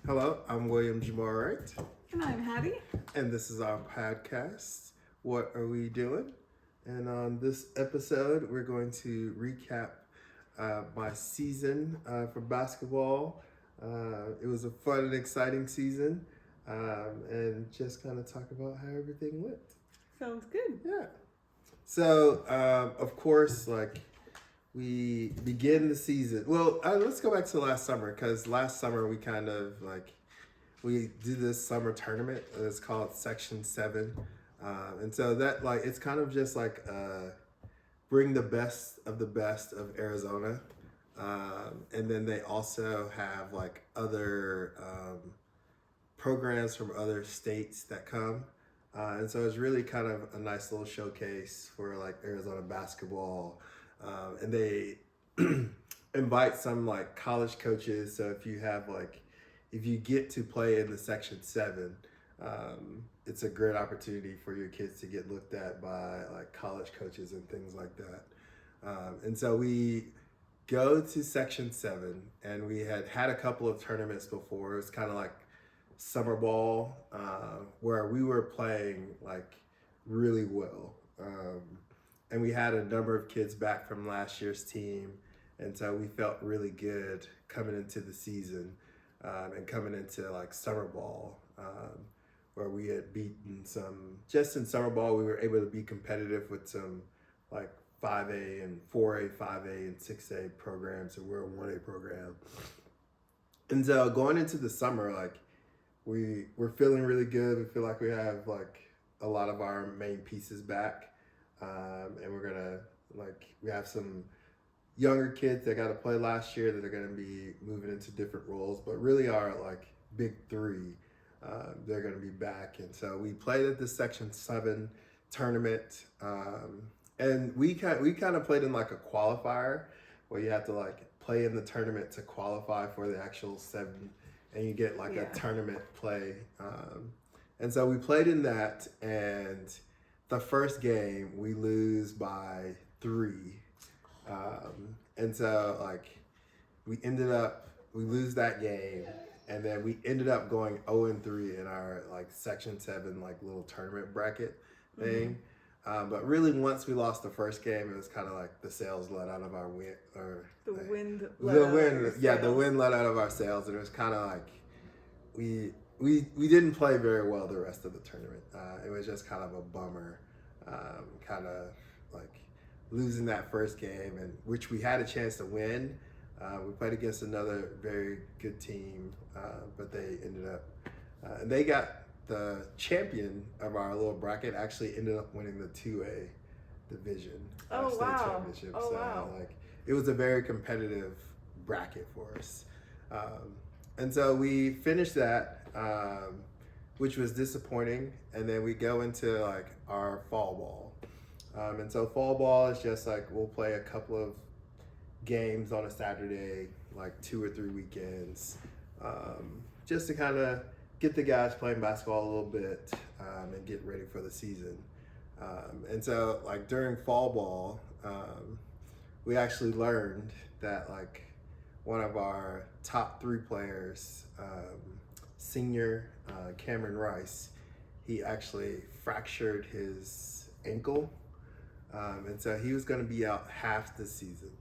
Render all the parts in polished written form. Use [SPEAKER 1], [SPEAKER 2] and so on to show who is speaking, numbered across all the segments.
[SPEAKER 1] Hello, I'm William Jamaright,
[SPEAKER 2] And I'm Hattie.
[SPEAKER 1] and this is our podcast, What Are We Doing? And on this episode, we're going to recap my season for basketball. It was a fun and exciting season, and just kind of talk about how everything went.
[SPEAKER 2] Sounds good.
[SPEAKER 1] Yeah. So, of course, we begin the season. Well, let's go back to last summer because last summer we did this summer tournament. It's called Section 7, and so that it's kind of just bring the best of Arizona, and then they also have other programs from other states that come. And so it's really kind of a nice little showcase for Arizona basketball. And they invite some college coaches. So if you get to play in the Section 7, it's a great opportunity for your kids to get looked at by college coaches and things like that. And so we go to Section 7, and we had a couple of tournaments before. It was kind of like summer ball, where we were playing really well. And we had a number of kids back from last year's team. And so we felt really good coming into the season, and coming into summer ball, where we had beaten just in summer ball, we were able to be competitive with some 5A and 4A, 5A and 6A programs, and we're a 1A program. And so going into the summer, we're feeling really good. We feel like we have a lot of our main pieces back. And we're gonna we have some younger kids that got to play last year that are gonna be moving into different roles, but really our big three, they're gonna be back. And so we played at the Section 7 tournament, and we kind of played in a qualifier where you have to play in the tournament to qualify for the actual 7, and you get a tournament play. And so we played in that, and the first game we lose by 3. And so we lose that game, and then we ended up going 0-3 in our Section 7 little tournament bracket thing. Mm-hmm. But really, once we lost the first game, it was kind of the sails let out of our wind, or
[SPEAKER 2] the wind
[SPEAKER 1] let out of our sails, and it was kind of we didn't play very well the rest of the tournament. It was just kind of a bummer, kind of losing that first game, and which we had a chance to win. We played against another very good team, but they ended up, and they got the champion of our little bracket actually ended up winning the 2A division state championship.
[SPEAKER 2] Wow.
[SPEAKER 1] It was a very competitive bracket for us. And so we finished that, which was disappointing. And then we go into our fall ball. And so fall ball is just we'll play a couple of games on a Saturday, 2 or 3 weekends, just to kind of get the guys playing basketball a little bit, and get ready for the season. And so during fall ball, we actually learned that one of our top 3 players, senior Cameron Rice, he actually fractured his ankle, and so he was going to be out half the season.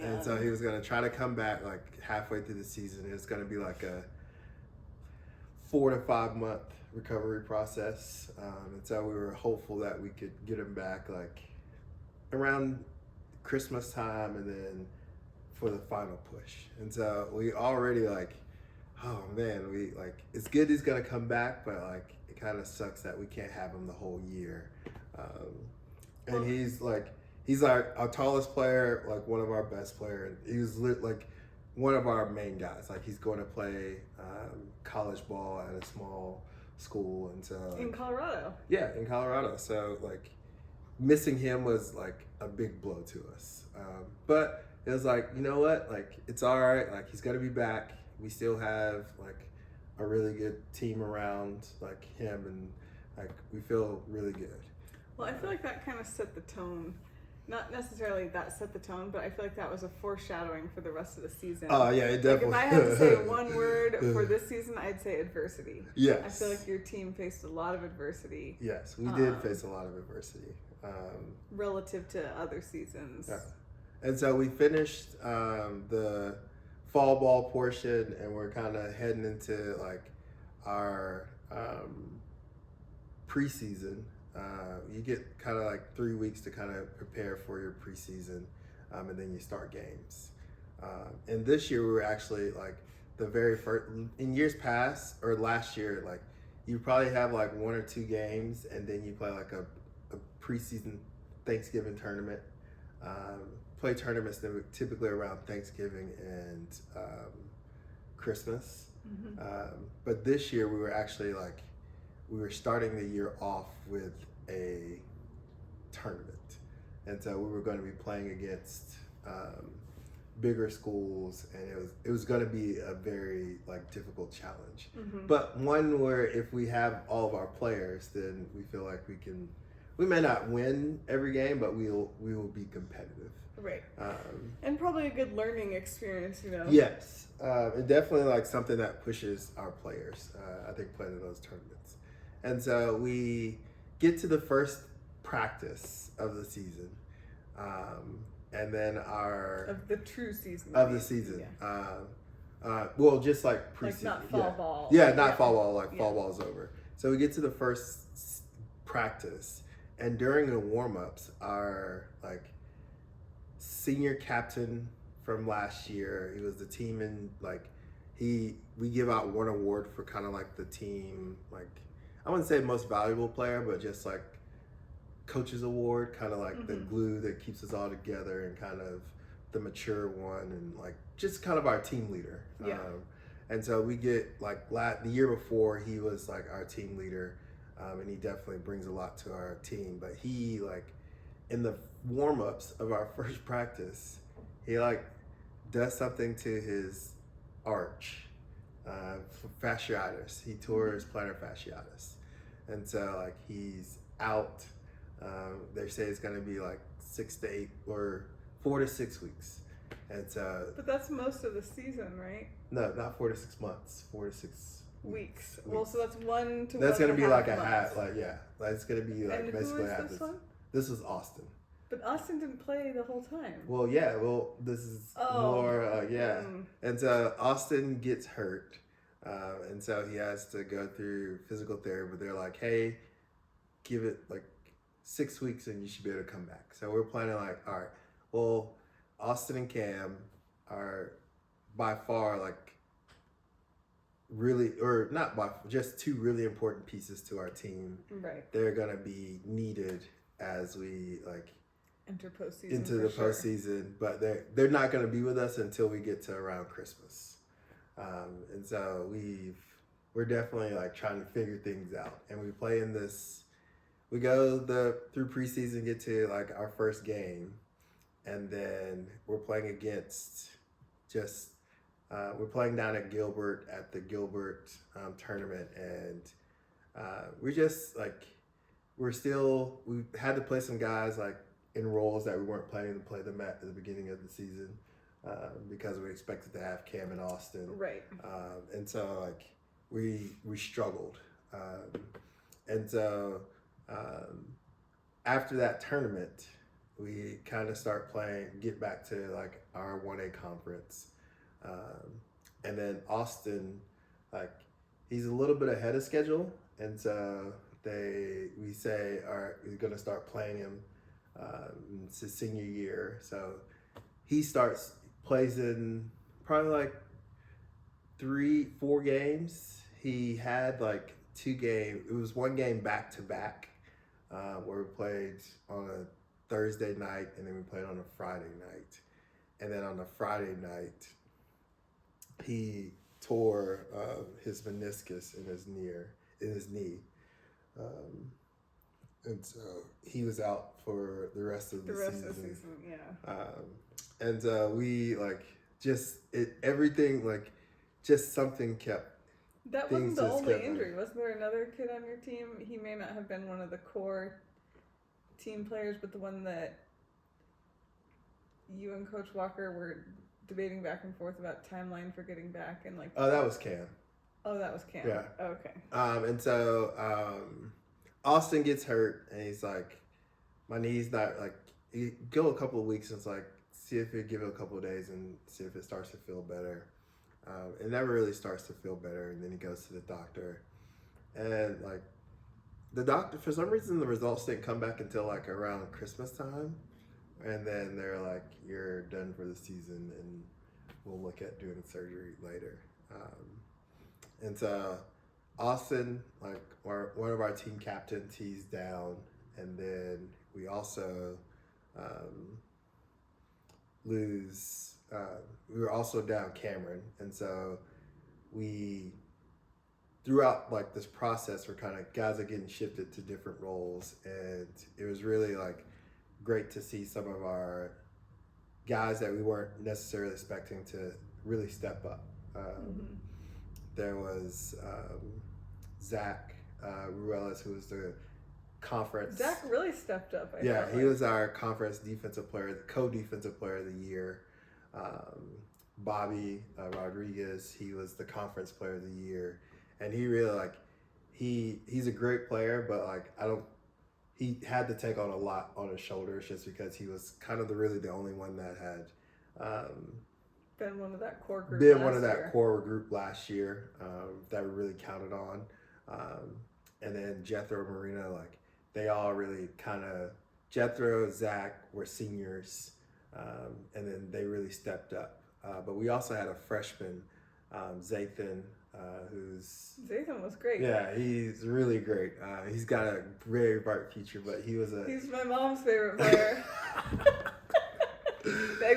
[SPEAKER 1] And so he was going to try to come back halfway through the season. It was going to be a 4 to 5 month recovery process, and so we were hopeful that we could get him back around Christmas time, and then for the final push. And so we already oh man, we it's good he's gonna come back, but it kind of sucks that we can't have him the whole year. And he's our tallest player, one of our best players. He was one of our main guys. He's going to play college ball at a small school, and so
[SPEAKER 2] in Colorado.
[SPEAKER 1] Yeah, in Colorado. So missing him was a big blow to us. But it was you know what? It's all right. He's gonna be back. We still have a really good team around him, and we feel really good.
[SPEAKER 2] Well, I feel that kind of set the tone. Not necessarily that set the tone, but I feel that was a foreshadowing for the rest of the season.
[SPEAKER 1] Oh yeah, it definitely.
[SPEAKER 2] If I had to say one word for this season, I'd say adversity.
[SPEAKER 1] Yes.
[SPEAKER 2] I feel like your team faced a lot of adversity.
[SPEAKER 1] Yes, we did face a lot of adversity.
[SPEAKER 2] Relative to other seasons.
[SPEAKER 1] Yeah. And so we finished the fall ball portion, and we're kind of heading into like our preseason. You get kind of like 3 weeks to kind of prepare for your preseason, and then you start games. And this year we were actually like the very first. In years past or last year, like you probably have like 1 or 2 games, and then you play like a preseason Thanksgiving tournament. Play tournaments that were typically around Thanksgiving and Christmas. But this year we were actually like, we were starting the year off with a tournament. And so we were going to be playing against bigger schools, and it was going to be a very like difficult challenge. But one where if we have all of our players, then we feel like we may not win every game, but we will be competitive.
[SPEAKER 2] Right. And probably a good learning experience, you know.
[SPEAKER 1] Yes. And definitely like something that pushes our players, I think, playing in those tournaments. And so we get to the first practice of the season. And then
[SPEAKER 2] of the true season.
[SPEAKER 1] Of the season.
[SPEAKER 2] Yeah.
[SPEAKER 1] Well, just like preseason.
[SPEAKER 2] Like not fall ball.
[SPEAKER 1] Yeah, not fall ball, like fall ball's over. So we get to the first practice, and during the warm-ups, our like senior captain from last year, he was the team in like we give out one award for kind of like the team, like I wouldn't say most valuable player, but just like coach's award, kind of like the glue that keeps us all together, and kind of the mature one, and like just kind of our team leader.
[SPEAKER 2] Yeah.
[SPEAKER 1] And so we get like the year before, he was like our team leader, and he definitely brings a lot to our team. But he like in the warm-ups of our first practice, he like does something to his arch, fasciitis. He tore his plantar fasciitis, and so like he's out. They say it's going to be like 6 to 8 or 4 to 6 weeks. And so,
[SPEAKER 2] but that's most of the season, right?
[SPEAKER 1] No, not 4 to 6 months. 4 to 6
[SPEAKER 2] weeks. Well, so that's 1 to.
[SPEAKER 1] That's going to be like a
[SPEAKER 2] months.
[SPEAKER 1] hat, like like it's going to be like
[SPEAKER 2] and
[SPEAKER 1] basically
[SPEAKER 2] who is
[SPEAKER 1] a hat.
[SPEAKER 2] This one?
[SPEAKER 1] This was Austin.
[SPEAKER 2] But Austin didn't play the whole time.
[SPEAKER 1] Well, yeah. Well, this is more, And so Austin gets hurt, and so he has to go through physical therapy. But they're like, "Hey, give it like 6 weeks, and you should be able to come back." So we're planning like, all right, well, Austin and Cam are by far like really, or not by, just 2 really important pieces to our team.
[SPEAKER 2] Right.
[SPEAKER 1] They're gonna be needed as we like
[SPEAKER 2] enter postseason.
[SPEAKER 1] Into the postseason, but they're not gonna be with us until we get to around Christmas. And so we're definitely like trying to figure things out, and we play in this. We go through preseason, get to like our first game, and then we're playing against we're playing down at Gilbert at the Gilbert tournament, and we had to play some guys like in roles that we weren't planning to play them at the beginning of the season, because we expected to have Cam and Austin.
[SPEAKER 2] Right.
[SPEAKER 1] And so like we struggled, and so. After that tournament, we kind of get back to like our 1A conference. And then Austin, like he's a little bit ahead of schedule. And so we say, all right, we're going to start playing him. It's his senior year. So he plays in probably like 3-4 games. He had like 2 games. It was 1 game back to back. Where we played on a Thursday night, and then we played on a Friday night. And then on the Friday night, he tore his meniscus in his knee. And so he was out for the rest of the season.
[SPEAKER 2] The rest of the season, yeah.
[SPEAKER 1] And we like everything like just something kept.
[SPEAKER 2] That wasn't the only injury. Wasn't there another kid on your team? He may not have been one of the core team players, but the one that you and Coach Walker were debating back and forth about timeline for getting back and like.
[SPEAKER 1] Oh, that was Cam.
[SPEAKER 2] Oh, that was Cam.
[SPEAKER 1] Yeah.
[SPEAKER 2] Okay.
[SPEAKER 1] And so Austin gets hurt, and he's like, my knee's not like. You go a couple of weeks, and it's like, see if you give it a couple of days and see if it starts to feel better. It never really starts to feel better, and then he goes to the doctor, and like the doctor, for some reason, the results didn't come back until like around Christmas time, and then they're like, you're done for the season, and we'll look at doing surgery later. And so Austin, like one of our team captains, he's down, and then we also lose. We were also down Cameron, and so we throughout like this process, we're kind of guys are getting shifted to different roles, and it was really like great to see some of our guys that we weren't necessarily expecting to really step up. There was Zach Ruelas, who was the conference.
[SPEAKER 2] Zach really stepped up.
[SPEAKER 1] He was our conference defensive player, the co-defensive player of the year. Bobby Rodriguez, he was the conference player of the year, and he really like he's a great player, but like he had to take on a lot on his shoulders just because he was kind of really the only one that had
[SPEAKER 2] been one of that core
[SPEAKER 1] group last year that we really counted on, and then Jethro Marino, like they all really kind of Jethro, Zach were seniors, and then they really stepped up. But we also had a freshman, Zathan,
[SPEAKER 2] Zathan was great.
[SPEAKER 1] Yeah, he's really great. He's got a very bright future, but he's
[SPEAKER 2] my mom's favorite player.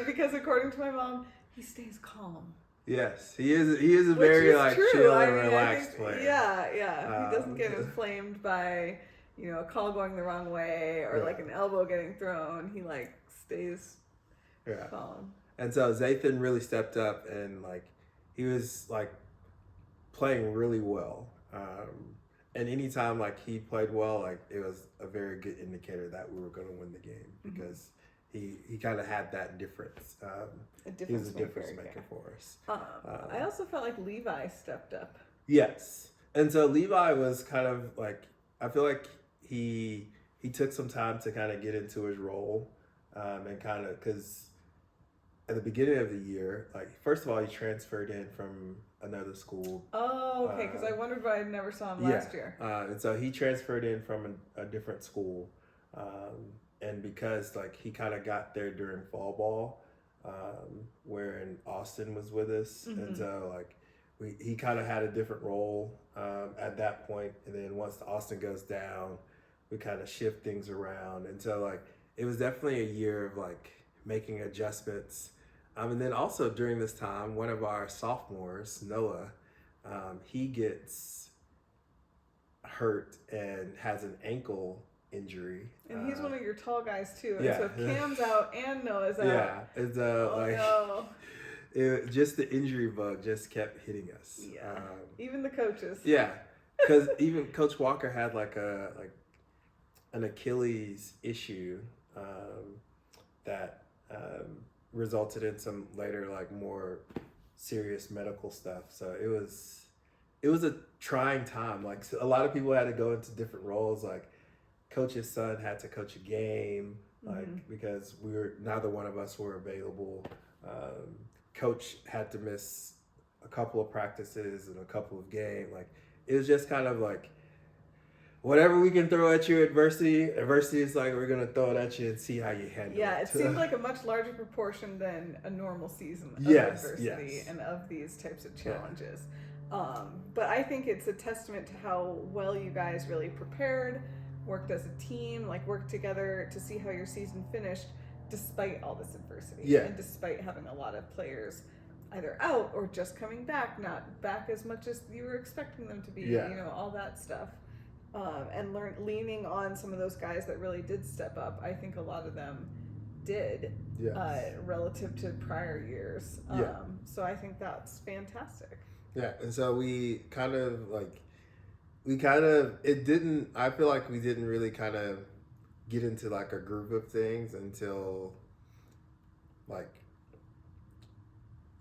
[SPEAKER 2] Because according to my mom, he stays calm.
[SPEAKER 1] Yes, he is a very like chill and relaxed player.
[SPEAKER 2] Yeah. He doesn't get inflamed by a call going the wrong way or like an elbow getting thrown. He like stays calm.
[SPEAKER 1] And so Zathan really stepped up, and like he was like playing really well. And anytime like he played well, like it was a very good indicator that we were going to win the game because he kind of had that difference. He was a difference maker for us.
[SPEAKER 2] I also felt like Levi stepped up.
[SPEAKER 1] Yes. And so Levi was kind of like, I feel like he took some time to kind of get into his role, and kind of, because at the beginning of the year, like first of all, he transferred in from another school.
[SPEAKER 2] Oh, okay, because I wondered why I never saw him last year.
[SPEAKER 1] And so he transferred in from a different school, and because like he kind of got there during fall ball, wherein Austin was with us, and so like he kind of had a different role at that point, and then once Austin goes down, we kind of shift things around, and so like it was definitely a year of like making adjustments. And then also during this time, one of our sophomores, Noah, he gets hurt and has an ankle injury.
[SPEAKER 2] And he's one of your tall guys too. And so if Cam's out and Noah's out.
[SPEAKER 1] Yeah, it's no. Just the injury bug just kept hitting us.
[SPEAKER 2] Yeah, even the coaches.
[SPEAKER 1] Yeah, because even Coach Walker had like an Achilles issue that resulted in some later like more serious medical stuff. So it was a trying time. Like a lot of people had to go into different roles. Like Coach's son had to coach a game, like because neither one of us were available. Coach had to miss a couple of practices and a couple of games. Like it was just kind of like whatever we can throw at you, adversity is like we're gonna throw it at you and see how you handle it.
[SPEAKER 2] Yeah, it seemed like a much larger proportion than a normal season of adversity and of these types of challenges. But I think it's a testament to how well you guys really prepared, worked as a team, like worked together to see how your season finished despite all this adversity and despite having a lot of players either out or just coming back, not back as much as you were expecting them to be, all that stuff. And leaning on some of those guys that really did step up. I think a lot of them did relative to prior years. So I think that's fantastic.
[SPEAKER 1] Yeah, and so I feel like we didn't really kind of get into like a group of things until like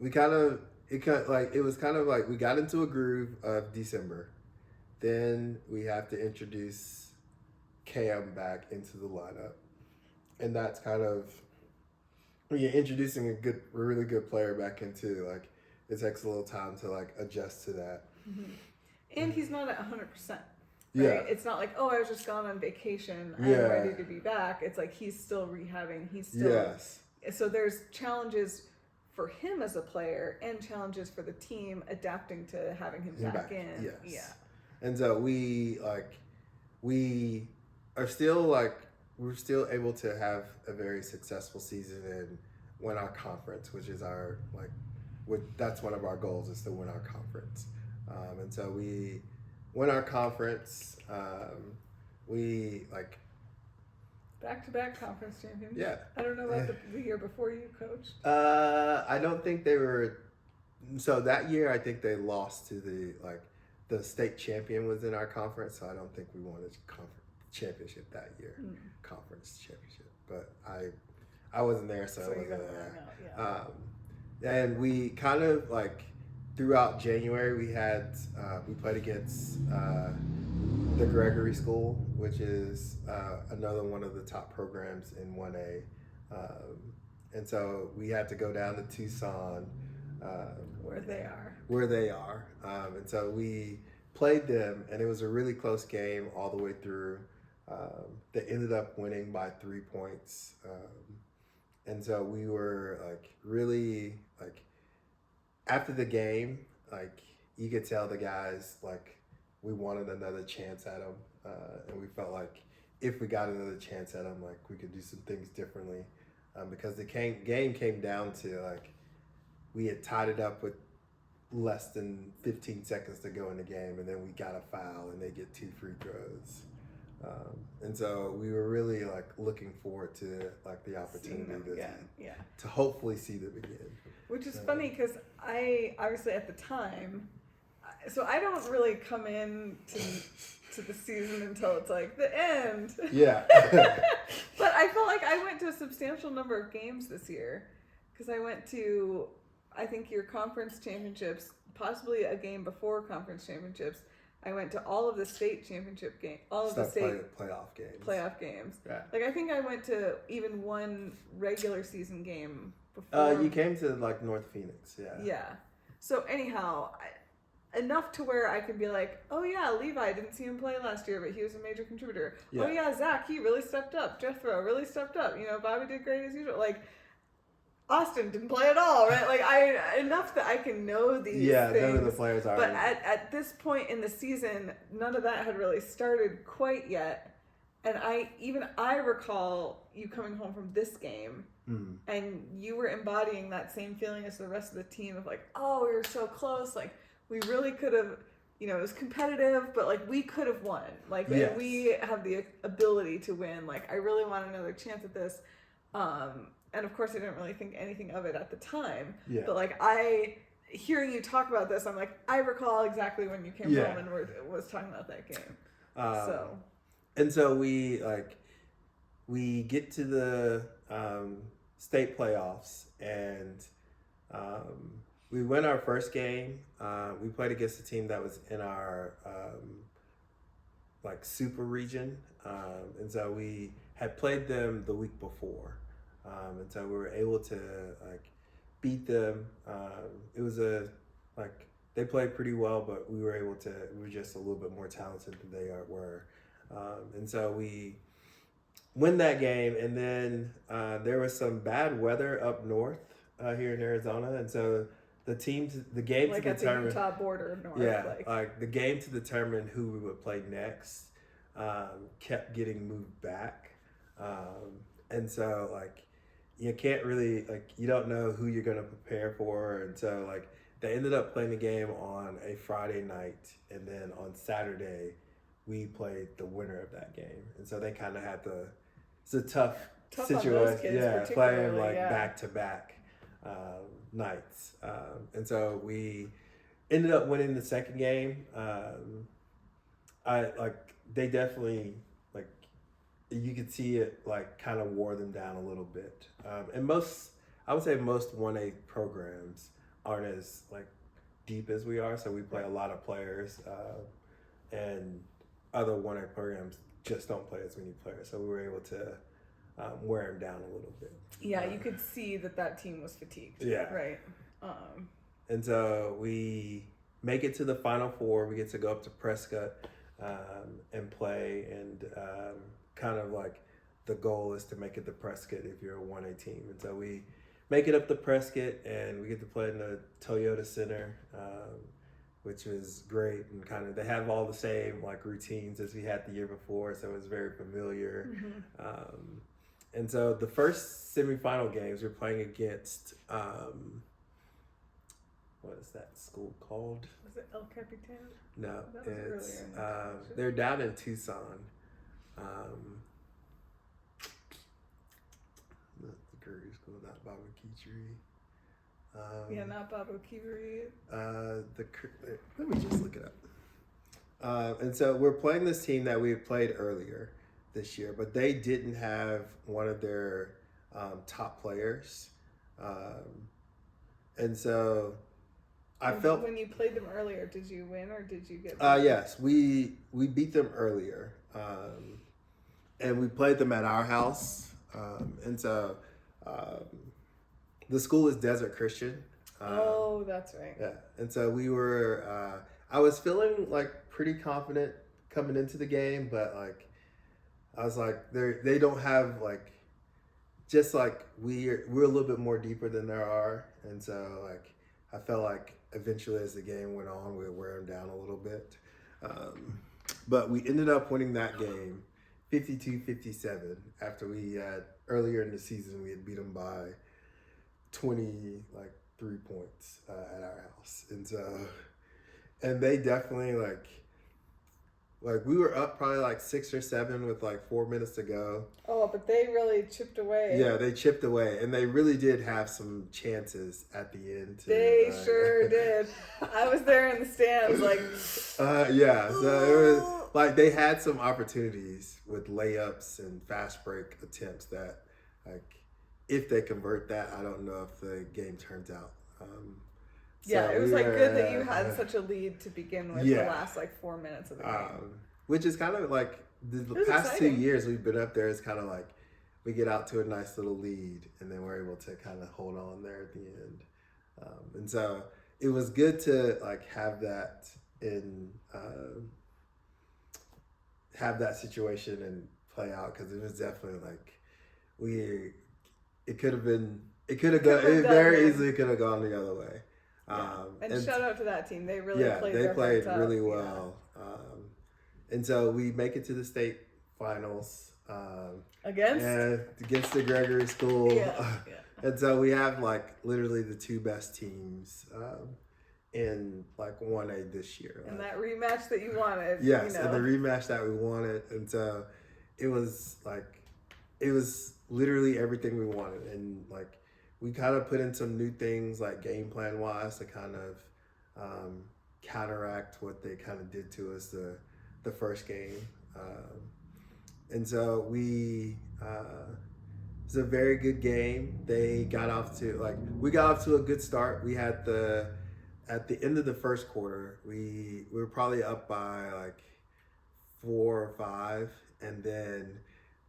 [SPEAKER 1] it was kind of like we got into a groove of December. Then we have to introduce Cam back into the lineup. And that's kind of when you're introducing a really good player back into, like, it takes a little time to like adjust to that.
[SPEAKER 2] Mm-hmm. And he's not at 100%. Right?
[SPEAKER 1] Yeah.
[SPEAKER 2] It's not like, oh, I was just gone on vacation. I'm ready to be back. It's like he's still rehabbing. He's still.
[SPEAKER 1] Yes.
[SPEAKER 2] So there's challenges for him as a player and challenges for the team adapting to having him back in.
[SPEAKER 1] Yes.
[SPEAKER 2] Yeah.
[SPEAKER 1] And so we are still like, we're still able to have a very successful season and win our conference, which is our that's one of our goals, is to win our conference. And so we win our conference. We like
[SPEAKER 2] back-to-back conference champions.
[SPEAKER 1] Yeah.
[SPEAKER 2] I don't know about the year before you coached.
[SPEAKER 1] I don't think they were. So that year, I think they lost to the state champion was in our conference. So I don't think we won a conference championship that year, conference championship. But I wasn't there, so I wasn't there. And we kind of like throughout January we played against the Gregory School, which is another one of the top programs in 1A. And so we had to go down to Tucson,
[SPEAKER 2] where
[SPEAKER 1] they are. And so we played them, and it was a really close game all the way through. They ended up winning by 3 points. And so we were like really like after the game, like you could tell the guys like we wanted another chance at them, and we felt like if we got another chance at them, like we could do some things differently, because the game came down to like we had tied it up with less than 15 seconds to go in the game, and then we got a foul and they get 2 free throws. And so we were really like looking forward to like the opportunity to hopefully see them again.
[SPEAKER 2] Which is funny because I obviously at the time, so I don't really come in to the season until it's like the end.
[SPEAKER 1] Yeah.
[SPEAKER 2] But I felt like I went to a substantial number of games this year because I went to, I think, your conference championships, possibly a game before conference championships. I went to all of the state championship games, all of the state playoff games.
[SPEAKER 1] Yeah.
[SPEAKER 2] Like I think I went to even one regular season game before.
[SPEAKER 1] You came to like North Phoenix, yeah.
[SPEAKER 2] Yeah. So anyhow, enough to where I could be like, oh yeah, Levi, didn't see him play last year, but he was a major contributor. Yeah. Oh yeah, Zach, he really stepped up. Jethro really stepped up. You know, Bobby did great as usual. Like, Austin didn't play at all, right? Like enough that I can know these things.
[SPEAKER 1] Yeah, none of the players are.
[SPEAKER 2] But at this point in the season, none of that had really started quite yet. And I recall you coming home from this game, and you were embodying that same feeling as the rest of the team of like, oh, we were so close. Like we really could have, you know, it was competitive, but like we could have won. like yes. We have the ability to win. Like I really want another chance at this. And of course, I didn't really think anything of it at the time. Yeah. But like hearing you talk about this, I'm like, I recall exactly when you came home and was talking about that game.
[SPEAKER 1] And so we get to the state playoffs, and we win our first game. We played against a team that was in our super region, and so we had played them the week before. And so we were able to beat them. It was they played pretty well, but we were just a little bit more talented than they were. And so we win that game, and then there was some bad weather up north here in Arizona, and so the game to determine
[SPEAKER 2] at the Utah border north.
[SPEAKER 1] Yeah, the game to determine who we would play next kept getting moved back, and so you can't really you don't know who you're gonna prepare for, and so they ended up playing the game on a Friday night, and then on Saturday we played the winner of that game, and so they kind of had it's a tough situation, playing back to back nights, and so we ended up winning the second game. They definitely you could see it kind of wore them down a little bit, and I would say most 1A programs aren't as like deep as we are, so we play a lot of players, and other 1A programs just don't play as many players, so we were able to wear them down a little bit.
[SPEAKER 2] Yeah, you could see that team was fatigued.
[SPEAKER 1] Yeah.
[SPEAKER 2] Right.
[SPEAKER 1] And so we make it to the Final Four. We get to go up to Prescott and play, and kind of like the goal is to make it to Prescott if you're a 1A team. And so we make it up to Prescott, and we get to play in the Toyota Center, which was great. And kind of they have all the same like routines as we had the year before, so it was very familiar. Mm-hmm. And so the first semifinal games we're playing against, what is that school called?
[SPEAKER 2] Was it El Capitan?
[SPEAKER 1] No, it's they're down in Tucson. Not the Curry School, not Baba Kichiri.
[SPEAKER 2] Yeah, not Baba Kichiri.
[SPEAKER 1] Let me just look it up. And so we're playing this team that we played earlier this year, but they didn't have one of their top players, and so I felt
[SPEAKER 2] when you played them earlier, did you win or did you get?
[SPEAKER 1] Yes, we beat them earlier, and we played them at our house, and so the school is Desert Christian.
[SPEAKER 2] Oh, that's right.
[SPEAKER 1] Yeah, and so we were. I was feeling like pretty confident coming into the game, but like I was like they don't have like just like we're a little bit more deeper than there are, and so like I felt like eventually as the game went on we'd wear them down a little bit, but we ended up winning that game 52-57 after we had earlier in the season we had beat them by 23 points at our house, and so and they definitely like we were up probably like 6 or 7 with like 4 minutes to go.
[SPEAKER 2] Oh, but they really chipped away.
[SPEAKER 1] Yeah, they chipped away, and they really did have some chances at the end.
[SPEAKER 2] They sure did. I was there in the stands, like.
[SPEAKER 1] Yeah, so it was like they had some opportunities with layups and fast break attempts that, like, if they convert that, I don't know if the game turns out.
[SPEAKER 2] Yeah, it was like good that you had such a lead to begin with the last like 4 minutes of the game.
[SPEAKER 1] Which is kind of like the past exciting. 2 years we've been up there. It's kind of like we get out to a nice little lead and then we're able to kind of hold on there at the end. And so it was good to like have that in have that situation and play out, because it was definitely like it very easily could have gone the other way.
[SPEAKER 2] And shout out to that team. They really played
[SPEAKER 1] really well. And so we make it to the state finals against the Gregory School. And so we have like literally the 2 best teams in like 1A this year.
[SPEAKER 2] And that rematch that you wanted.
[SPEAKER 1] Yes, and the rematch that we wanted. And so it was literally everything we wanted. And like we kind of put in some new things like game plan wise to kind of counteract what they kind of did to us the first game. And so it was a very good game. We got off to a good start. We had at the end of the first quarter, we were probably up by like 4 or 5, and then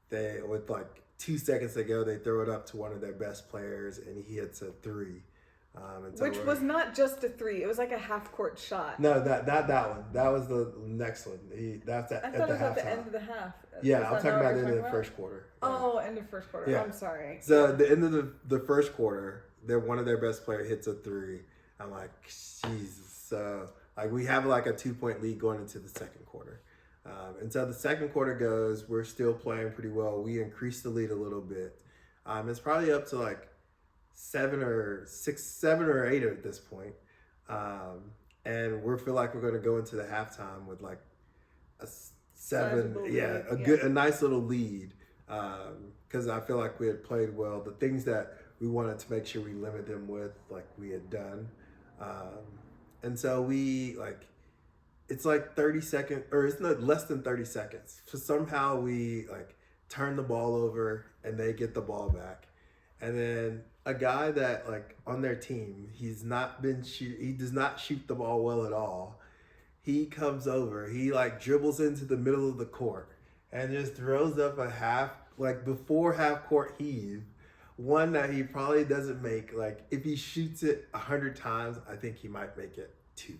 [SPEAKER 1] they with like 2 seconds to go, they throw it up to one of their best players, and he hits a 3.
[SPEAKER 2] Which was not just a 3; it was like a half-court shot.
[SPEAKER 1] No, that one. That was the next one. That's at the half. I thought it was at
[SPEAKER 2] the end of the half.
[SPEAKER 1] Yeah, I'm talking about the end of the first quarter.
[SPEAKER 2] Oh, end of first quarter. Yeah. I'm sorry.
[SPEAKER 1] So the end of the first quarter, one of their best players hits a 3. I'm like, Jesus. So like we have like a 2-point lead going into the second quarter. And so the second quarter goes, we're still playing pretty well. We increased the lead a little bit. It's probably up to like 7 or 8 at this point. And we feel like we're going to go into the halftime with like a 7, a nice little lead. Because I feel like we had played well. The things that we wanted to make sure we limit them with, like we had done. And so it's like 30 seconds, or it's not less than 30 seconds. So somehow we like turn the ball over and they get the ball back. And then a guy that like on their team, he does not shoot the ball well at all. He comes over, he like dribbles into the middle of the court and just throws up a before half court heave. One that he probably doesn't make. Like if he shoots it 100 times, I think he might make it 2.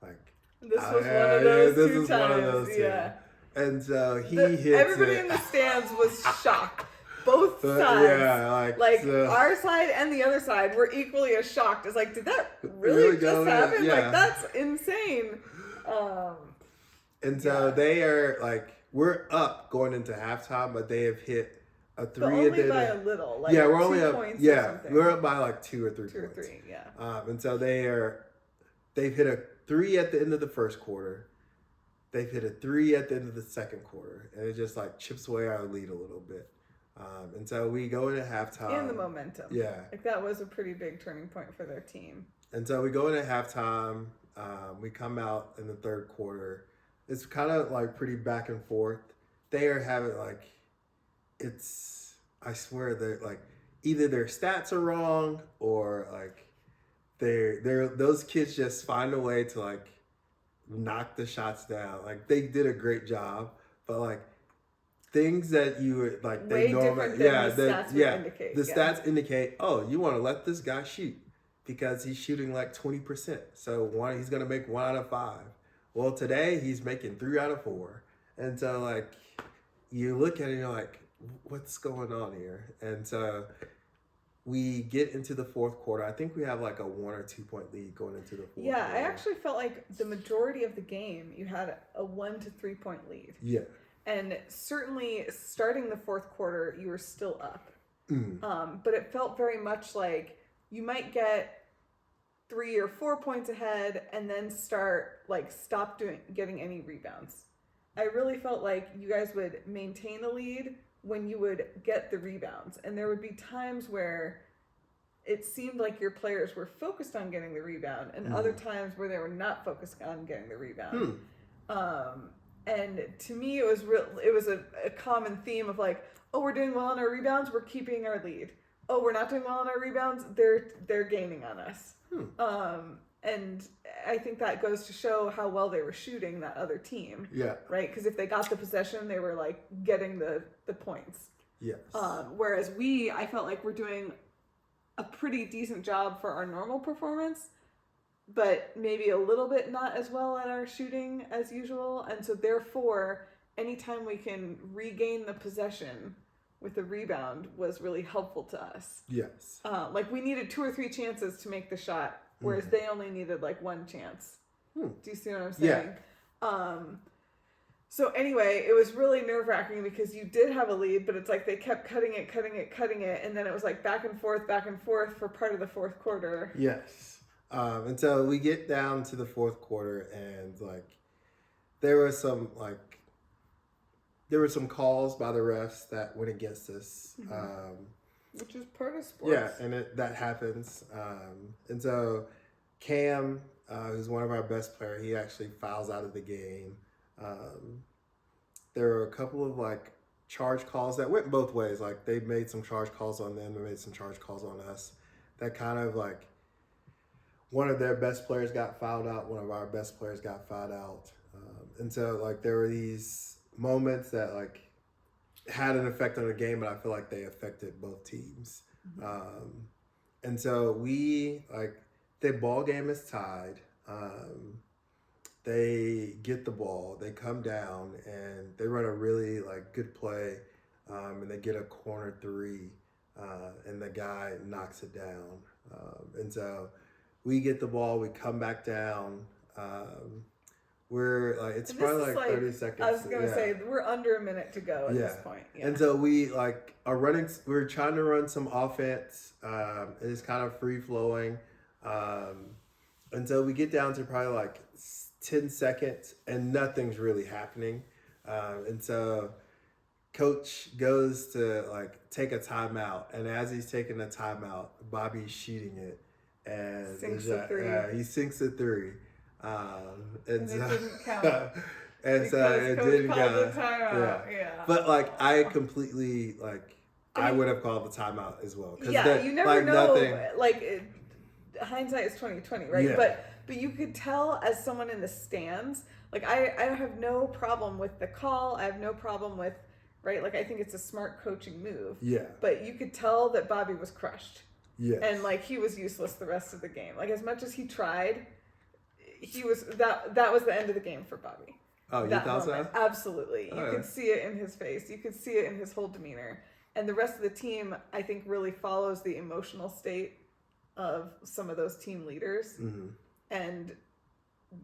[SPEAKER 1] Like
[SPEAKER 2] this was one of those
[SPEAKER 1] this
[SPEAKER 2] two
[SPEAKER 1] was
[SPEAKER 2] times.
[SPEAKER 1] one of those
[SPEAKER 2] yeah.
[SPEAKER 1] Two. And so he hits
[SPEAKER 2] everybody
[SPEAKER 1] it.
[SPEAKER 2] in the stands was shocked. Both sides.
[SPEAKER 1] Yeah,
[SPEAKER 2] our side and the other side were equally as shocked. It's like, did that really just happen?
[SPEAKER 1] Yeah.
[SPEAKER 2] Like, that's insane.
[SPEAKER 1] And so they are like, we're up going into halftime, but they have hit a 3
[SPEAKER 2] but only by a little. Like
[SPEAKER 1] we're only
[SPEAKER 2] 2
[SPEAKER 1] up.
[SPEAKER 2] points
[SPEAKER 1] Yeah,
[SPEAKER 2] or something.
[SPEAKER 1] we're up by like 2 or 3
[SPEAKER 2] 2
[SPEAKER 1] points.
[SPEAKER 2] or 3, yeah.
[SPEAKER 1] And so they've hit a 3 at the end of the first quarter. They've hit a 3 at the end of the second quarter, and it just like chips away our lead a little bit. And so we go into halftime.
[SPEAKER 2] And the momentum.
[SPEAKER 1] Yeah.
[SPEAKER 2] Like that was a pretty big turning point for their team.
[SPEAKER 1] And so we go into halftime. We come out in the third quarter. It's kind of like pretty back and forth. They are having I swear they're like, either their stats are wrong or like those kids just find a way to like knock the shots down. Like they did a great job, but like things that you would like,
[SPEAKER 2] way different than the stats would indicate.
[SPEAKER 1] The stats indicate, oh, you want to let this guy shoot because he's shooting like 20%. So he's going to make 1 out of 5. Well, today he's making 3 out of 4. And so like you look at it and you're like, what's going on here? And so we get into the fourth quarter. I think we have like a 1 or 2 point lead going into the fourth quarter.
[SPEAKER 2] I actually felt like the majority of the game you had a 1 to 3 point lead.
[SPEAKER 1] Yeah.
[SPEAKER 2] And certainly starting the fourth quarter, you were still up. But it felt very much like you might get 3 or 4 points ahead and then stop getting any rebounds. I really felt like you guys would maintain a lead when you would get the rebounds. And there would be times where it seemed like your players were focused on getting the rebound and other times where they were not focused on getting the rebound. And to me, it was a common theme of like, oh, we're doing well on our rebounds, we're keeping our lead. Oh, we're not doing well on our rebounds, they're gaining on us. And I think that goes to show how well they were shooting that other team.
[SPEAKER 1] Yeah.
[SPEAKER 2] Right? Because if they got the possession, they were like getting the points.
[SPEAKER 1] Yes.
[SPEAKER 2] Whereas I felt like we're doing a pretty decent job for our normal performance, but maybe a little bit not as well at our shooting as usual. And so therefore, anytime we can regain the possession with a rebound was really helpful to us.
[SPEAKER 1] Yes.
[SPEAKER 2] Like we needed 2 or 3 chances to make the shot, whereas they only needed like 1 chance. Do you see what I'm saying?
[SPEAKER 1] Yeah.
[SPEAKER 2] So anyway, it was really nerve-wracking because you did have a lead, but it's like they kept cutting it, and then it was like back and forth for part of the fourth quarter.
[SPEAKER 1] Yes. And so we get down to the fourth quarter, and like there were some calls by the refs that went against us.
[SPEAKER 2] Which is part of sports.
[SPEAKER 1] Yeah, and that happens. And so Cam, who's one of our best players, he actually fouls out of the game. There were a couple of like charge calls that went both ways. Like they made some charge calls on them, they made some charge calls on us. That kind of like one of their best players got fouled out, one of our best players got fouled out. And so like there were these moments that like had an effect on the game, but I feel like they affected both teams. And so the ball game is tied. They get the ball, they come down, and they run a really like good play, and they get a corner 3, and the guy knocks it down. And so we get the ball, we come back down. We're like, it's probably like 30 seconds.
[SPEAKER 2] I was gonna say we're under a minute to go at this point. Yeah.
[SPEAKER 1] And so we like are running. We're trying to run some offense. It's kind of free flowing, and so we get down to probably like 10 seconds, and nothing's really happening. And so coach goes to like take a timeout, and as he's taking a timeout, Bobby's shooting it, and he sinks a 3. And so,
[SPEAKER 2] it didn't count.
[SPEAKER 1] And so it didn't count.
[SPEAKER 2] Yeah.
[SPEAKER 1] But like I completely like I would have called the timeout as well.
[SPEAKER 2] Yeah, you never know. Hindsight is 20/20, right?
[SPEAKER 1] Yeah.
[SPEAKER 2] But you could tell as someone in the stands, like I have no problem with the call. I have no problem with, right? Like I think it's a smart coaching move.
[SPEAKER 1] Yeah.
[SPEAKER 2] But you could tell that Bobby was crushed.
[SPEAKER 1] Yes.
[SPEAKER 2] And like he was useless the rest of the game. Like as much as he tried, he was that was the end of the game for Bobby.
[SPEAKER 1] Oh, you thought so?
[SPEAKER 2] Absolutely. You could see it in his face. You could see it in his whole demeanor. And the rest of the team, I think, really follows the emotional state of some of those team leaders.
[SPEAKER 1] Mm-hmm.
[SPEAKER 2] And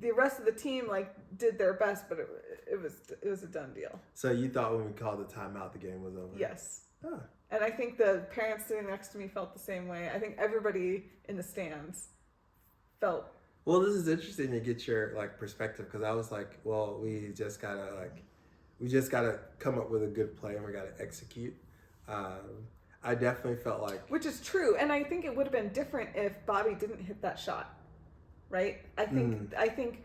[SPEAKER 2] the rest of the team like did their best, but it was a done deal.
[SPEAKER 1] So you thought when we called the timeout, the game was over?
[SPEAKER 2] Yes.
[SPEAKER 1] Oh.
[SPEAKER 2] And I think the parents sitting next to me felt the same way. I think everybody in the stands felt.
[SPEAKER 1] Well, this is interesting to get your like perspective, because I was like, well, we just gotta come up with a good play and we gotta execute. I definitely felt like,
[SPEAKER 2] which is true, and I think it would have been different if Bobby didn't hit that shot, right? I think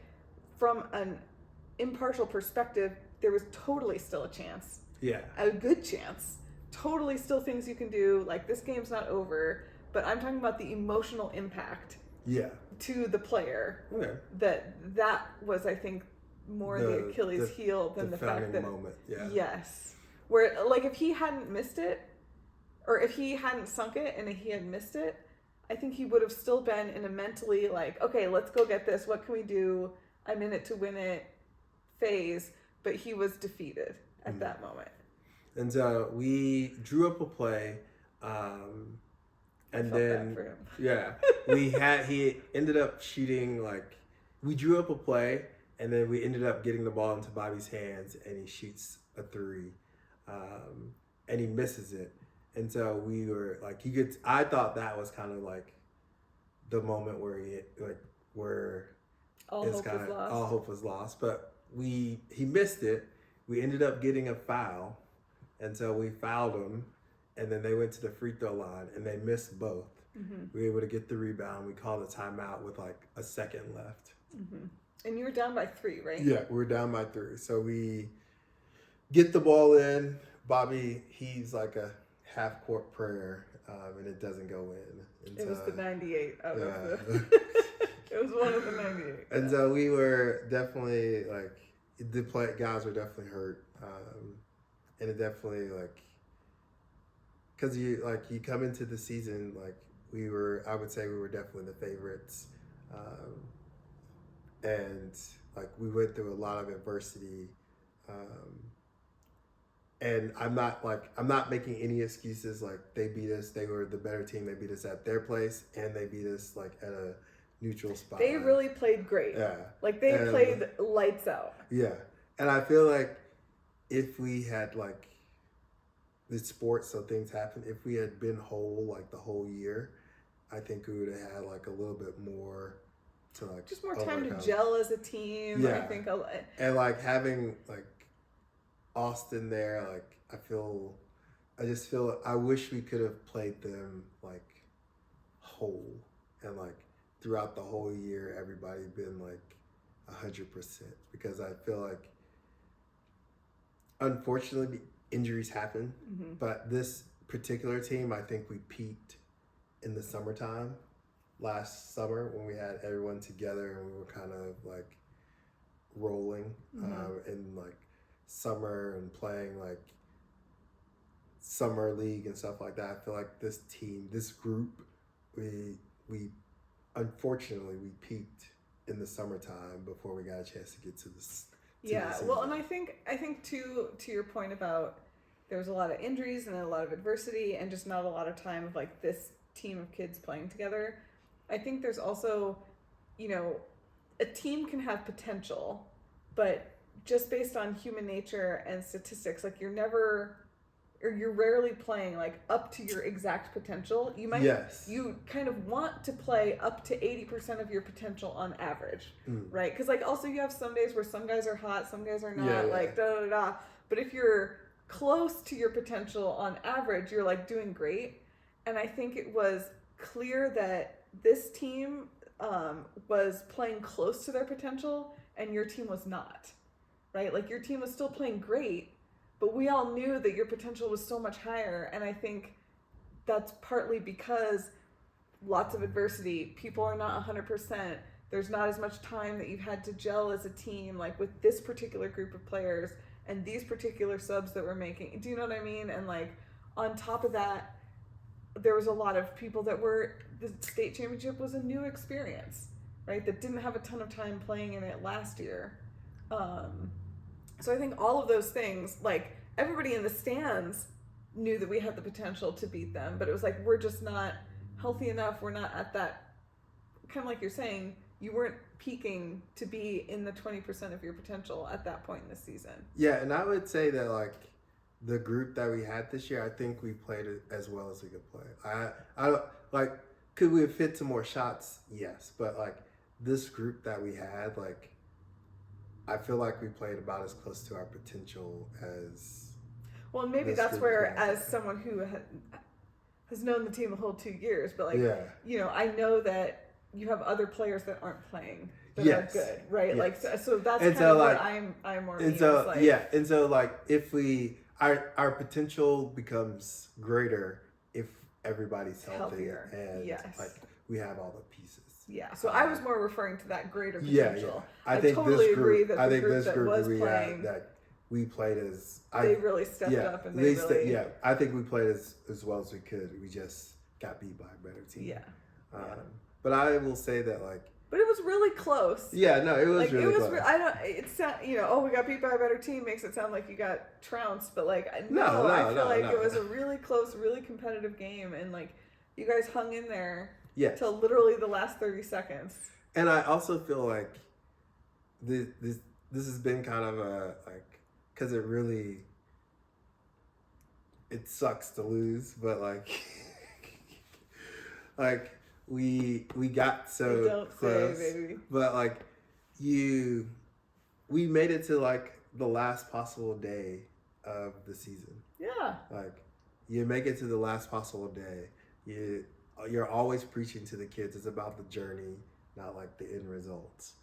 [SPEAKER 2] from an impartial perspective, there was totally still a chance.
[SPEAKER 1] Yeah, a
[SPEAKER 2] good chance. Totally still things you can do. Like this game's not over, but I'm talking about the emotional impact.
[SPEAKER 1] Yeah.
[SPEAKER 2] To the player.
[SPEAKER 1] Okay.
[SPEAKER 2] That was, I think, more the Achilles heel than the fact that
[SPEAKER 1] moment. Yeah.
[SPEAKER 2] Yes. Where like if he hadn't missed it, or if he hadn't sunk it and he had missed it, I think he would have still been in a mentally like, okay, let's go get this. What can we do? I'm in it to win it phase. But he was defeated at that moment. And
[SPEAKER 1] so we drew up a play, and then
[SPEAKER 2] he
[SPEAKER 1] ended up shooting like, we drew up a play, and then we ended up getting the ball into Bobby's hands, and he shoots a three, and he misses it. And so we were like, I thought that was kind of like the moment where
[SPEAKER 2] all
[SPEAKER 1] hope was lost. But he missed it. We ended up getting a foul, and so we fouled him, and then they went to the free throw line, and they missed both. Mm-hmm. We were able to get the rebound. We called a timeout with like a second left.
[SPEAKER 2] Mm-hmm. And you were down by 3, right?
[SPEAKER 1] Yeah, we were down by 3. So we get the ball in. Bobby, he's like a half-court prayer, and it doesn't go in. And
[SPEAKER 2] it was the 98 out of the... It was one of the 98.
[SPEAKER 1] And so we were definitely like, guys were definitely hurt, and it definitely like, because you come into the season like I would say we were definitely the favorites, and like we went through a lot of adversity, and I'm not making any excuses. Like they beat us, they were the better team. They beat us at their place, and they beat us like at a neutral spot.
[SPEAKER 2] They really played great.
[SPEAKER 1] Yeah.
[SPEAKER 2] Like they played lights out.
[SPEAKER 1] Yeah. And I feel like if we had like the sports, so things happen, if we had been whole like the whole year, I think we would have had like a little bit more to like
[SPEAKER 2] just more time to gel as a team.
[SPEAKER 1] Yeah.
[SPEAKER 2] I think
[SPEAKER 1] and like having like Austin there, like I wish we could have played them like whole, and like throughout the whole year, everybody been like 100%, because I feel like, unfortunately, injuries happen. Mm-hmm. But this particular team, I think we peaked in the summertime, last summer, when we had everyone together and we were kind of like rolling, in like summer and playing like summer league and stuff like that. I feel like this team, this group, we unfortunately we peaked in the summertime before we got a chance to get to this.
[SPEAKER 2] Well, and I think to your point about there was a lot of injuries and a lot of adversity and just not a lot of time of like this team of kids playing together. I think there's also, a team can have potential, but just based on human nature and statistics, like you're rarely playing like up to your exact potential. You kind of want to play up to 80% of your potential on average, right? Because like also you have some days where some guys are hot, some guys are not, like da da da. But if you're close to your potential on average, you're like doing great. And I think it was clear that this team was playing close to their potential, and your team was not, right? Like your team was still playing great, but we all knew that your potential was so much higher. And I think that's partly because lots of adversity, people are not 100%. There's not as much time that you've had to gel as a team, like with this particular group of players and these particular subs that we're making. Do you know what I mean? And like on top of that, there was a lot of people that the state championship was a new experience, right? That didn't have a ton of time playing in it last year. So I think all of those things, like everybody in the stands knew that we had the potential to beat them, but it was like, we're just not healthy enough. We're not at that, kind of like you're saying, you weren't peaking to be in the 20% of your potential at that point in the season.
[SPEAKER 1] Yeah, and I would say that like the group that we had this year, I think we played it as well as we could play. I like, could we have fit some more shots? Yes, but like this group that we had, like I feel like we played about as close to our potential as.
[SPEAKER 2] Well, maybe that's where, as someone who has known the team the whole 2 years, but like, you know, I know that you have other players that aren't playing that are good, right? Yes. Like, so that's and kind so of like, what I'm more. And so like,
[SPEAKER 1] and so like if our potential becomes greater if everybody's healthier and like we have all the pieces.
[SPEAKER 2] Yeah, so I was more referring to that greater potential.
[SPEAKER 1] Yeah. I think totally agree that the group that was playing, that we played as
[SPEAKER 2] they really stepped up and they really
[SPEAKER 1] I think we played as well as we could. We just got beat by a better team. But I will say that like.
[SPEAKER 2] But it was really close.
[SPEAKER 1] Yeah, no, it was like, really close.
[SPEAKER 2] It's not, you know, we got beat by a better team makes it sound like you got trounced, but like I feel like it was a really close, really competitive game, and like you guys hung in there till literally the last 30 seconds.
[SPEAKER 1] And I also feel like this has been kind of a like, because it sucks to lose, but like like. We got so close, but like we made it to like the last possible day of the season.
[SPEAKER 2] Yeah.
[SPEAKER 1] Like you make it to the last possible day. You're always preaching to the kids. It's about the journey, not like the end results.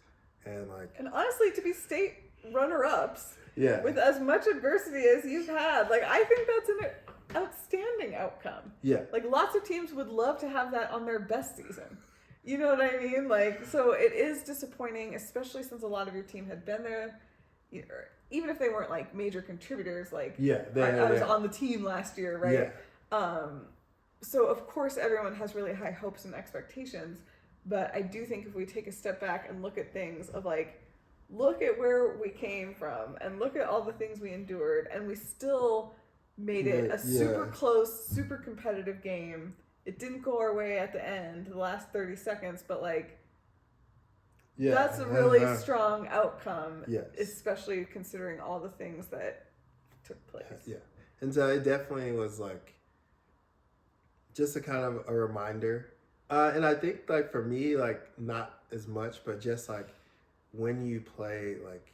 [SPEAKER 1] And
[SPEAKER 2] honestly, to be state runner-ups, with as much adversity as you've had, like I think that's an outstanding outcome.
[SPEAKER 1] Yeah.
[SPEAKER 2] Like lots of teams would love to have that on their best season. You know what I mean? Like, so it is disappointing, especially since a lot of your team had been there. Even if they weren't like major contributors, like I was on the team last year, right? Yeah. So of course everyone has really high hopes and expectations, but I do think if we take a step back and look at things of like, look at where we came from and look at all the things we endured, and we still made it a super close, super competitive game. It didn't go our way at the end, the last 30 seconds, but like, that's a really strong outcome, especially considering all the things that took place.
[SPEAKER 1] Yeah. And so it definitely was like, just a kind of a reminder. And I think like for me, like not as much, but just like when you play like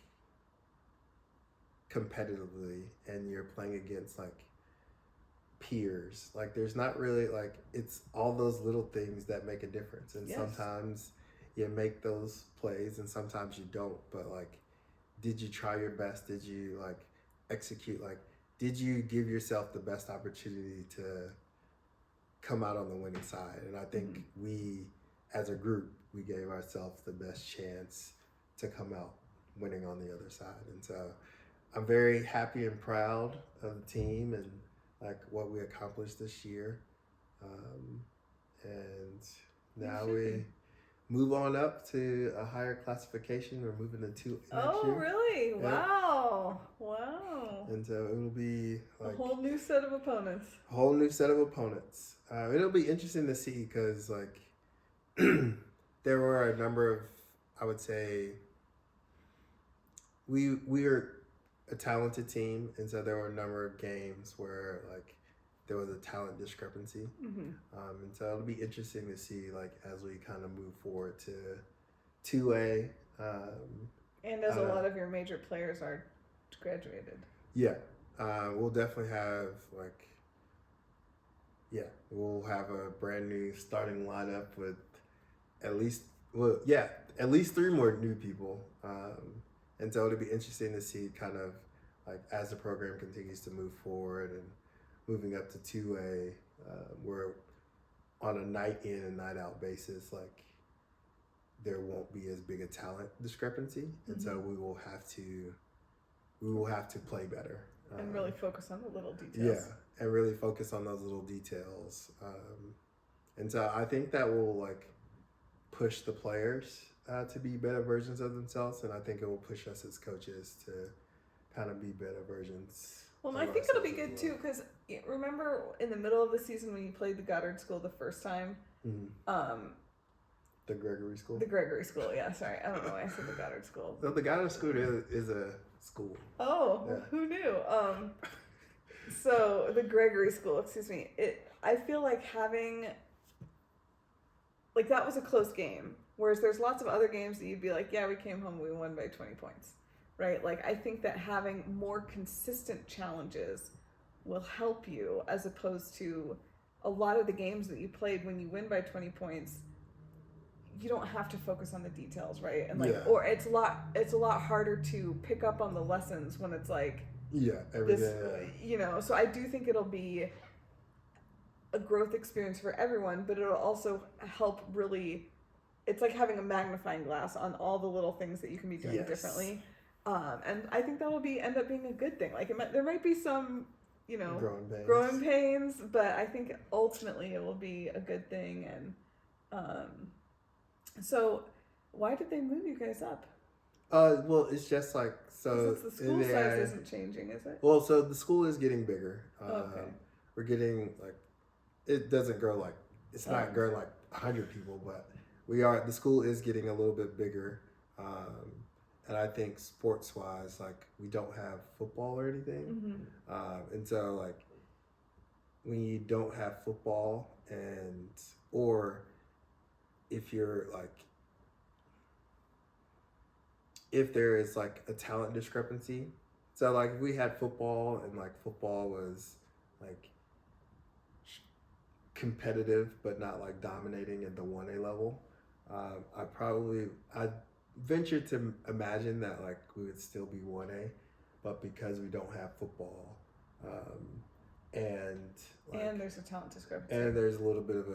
[SPEAKER 1] competitively and you're playing against like peers, like there's not really like, it's all those little things that make a difference, and sometimes you make those plays and sometimes you don't, but like did you try your best? Did you like execute? Like did you give yourself the best opportunity to come out on the winning side? And I think we as a group, we gave ourselves the best chance to come out winning on the other side. And so I'm very happy and proud of the team and like what we accomplished this year. And now we move on up to a higher classification. We're moving to 2 next year.
[SPEAKER 2] Oh, really? Yeah. Wow.
[SPEAKER 1] And so it'll be like
[SPEAKER 2] a whole new set of opponents.
[SPEAKER 1] It'll be interesting to see because like there were a number of, I would say, we are a talented team, and so there were a number of games where like there was a talent discrepancy, and so it'll be interesting to see like as we kind of move forward to 2A,
[SPEAKER 2] and as a lot of your major players are graduated.
[SPEAKER 1] We'll definitely have like we'll have a brand new starting lineup with at least 3 more new people. And so it'll be interesting to see kind of like as the program continues to move forward and moving up to 2A, we're on a night in and night out basis, like there won't be as big a talent discrepancy, and so we will have to play better
[SPEAKER 2] and really focus on the little details.
[SPEAKER 1] Yeah, and really focus on those little details, and so I think that will like push the players to be better versions of themselves, and I think it will push us as coaches to kind of be better versions.
[SPEAKER 2] Well, I think it'll be good too, because remember in the middle of the season when you played the Goddard School the first time?
[SPEAKER 1] The Gregory School?
[SPEAKER 2] The Gregory School, yeah, sorry. I don't know why I said the Goddard School.
[SPEAKER 1] No, the Goddard School is a school.
[SPEAKER 2] Oh, yeah. Who knew? So the Gregory School, excuse me, I feel like having, like that was a close game, whereas there's lots of other games that you'd be like, yeah, we came home, we won by 20 points. Right? Like, I think that having more consistent challenges will help you, as opposed to a lot of the games that you played when you win by 20 points, you don't have to focus on the details, right? And like, or it's a lot harder to pick up on the lessons when it's like, you know, so I do think it'll be a growth experience for everyone, but it'll also help really, it's like having a magnifying glass on all the little things that you can be doing differently. And I think that will end up being a good thing. Like there might be some, you know, growing pains, but I think ultimately it will be a good thing. And so why did they move you guys up?
[SPEAKER 1] Well, it's just like so.
[SPEAKER 2] The school size isn't changing, is it?
[SPEAKER 1] Well, so the school is getting bigger.
[SPEAKER 2] Okay.
[SPEAKER 1] We're getting like, it doesn't grow like it's not growing like 100 people, but the school is getting a little bit bigger. And I think sports-wise, like, we don't have football or anything. And so, like, when you don't have football or if you're, like, if there is, like, a talent discrepancy. So, like, if we had football and, like, football was, like, competitive but not, like, dominating at the 1A level, I'd venture to imagine that like we would still be 1A, but because we don't have football, and
[SPEAKER 2] there's a talent discrepancy,
[SPEAKER 1] and there's a little bit of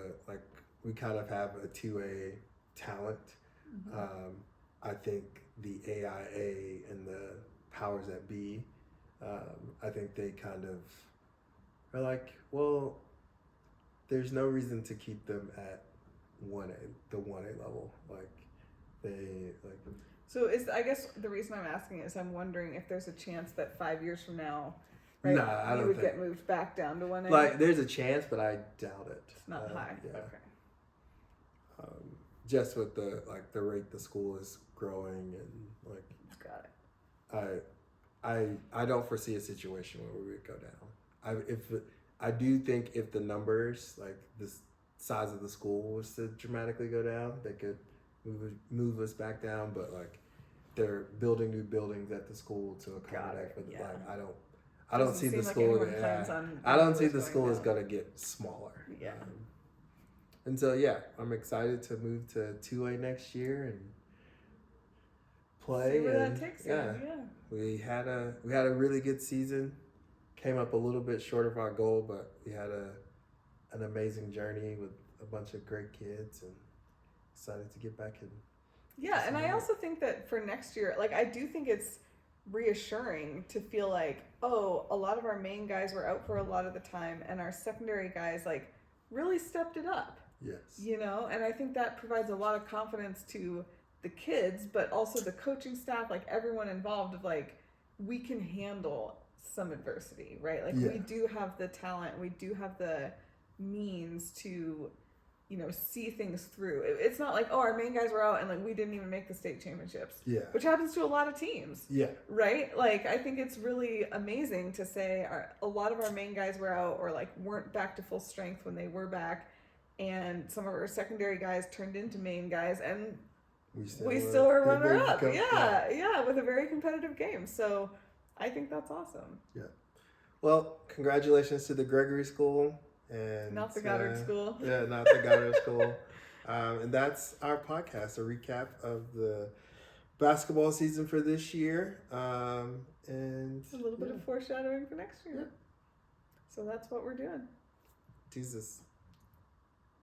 [SPEAKER 1] we kind of have a 2A talent. I think the AIA and the powers that be, I think they kind of are like, well, there's no reason to keep them at 1A, the 1A level, like.
[SPEAKER 2] So I guess the reason I'm asking is I'm wondering if there's a chance that 5 years from now, right, you would get moved back down to 1A.
[SPEAKER 1] Like there's a chance, but I doubt it.
[SPEAKER 2] It's not high. Yeah. Okay.
[SPEAKER 1] Just with the rate the school is growing and like.
[SPEAKER 2] Got it.
[SPEAKER 1] I don't foresee a situation where we would go down. I do think if the numbers, like the size of the school, was to dramatically go down, they could move us back down, but like they're building new buildings at the school to accommodate for like I don't see the school is gonna get smaller. And so I'm excited to move to 2A next year and play.
[SPEAKER 2] See where that takes you.
[SPEAKER 1] We had a really good season. Came up a little bit short of our goal, but we had an amazing journey with a bunch of great kids and excited to get back in.
[SPEAKER 2] Yeah, and I also think that for next year, like I do think it's reassuring to feel like, oh, a lot of our main guys were out for a lot of the time and our secondary guys like really stepped it up.
[SPEAKER 1] Yes.
[SPEAKER 2] You know, and I think that provides a lot of confidence to the kids, but also the coaching staff, like everyone involved, of like, we can handle some adversity, right? Like we do have the talent, we do have the means to, you know, see things through. It's not like, oh, our main guys were out and like we didn't even make the state championships. Which happens to a lot of teams. Right? Like I think it's really amazing to say a lot of our main guys were out or like weren't back to full strength when they were back, and some of our secondary guys turned into main guys, and we still are runner up. With a very competitive game. So I think that's awesome.
[SPEAKER 1] Well, congratulations to the Gregory School. And
[SPEAKER 2] not the Goddard School.
[SPEAKER 1] Not the Goddard School. And that's our podcast, a recap of the basketball season for this year, and
[SPEAKER 2] a little bit of foreshadowing for next year. So that's what we're doing.
[SPEAKER 1] Jesus.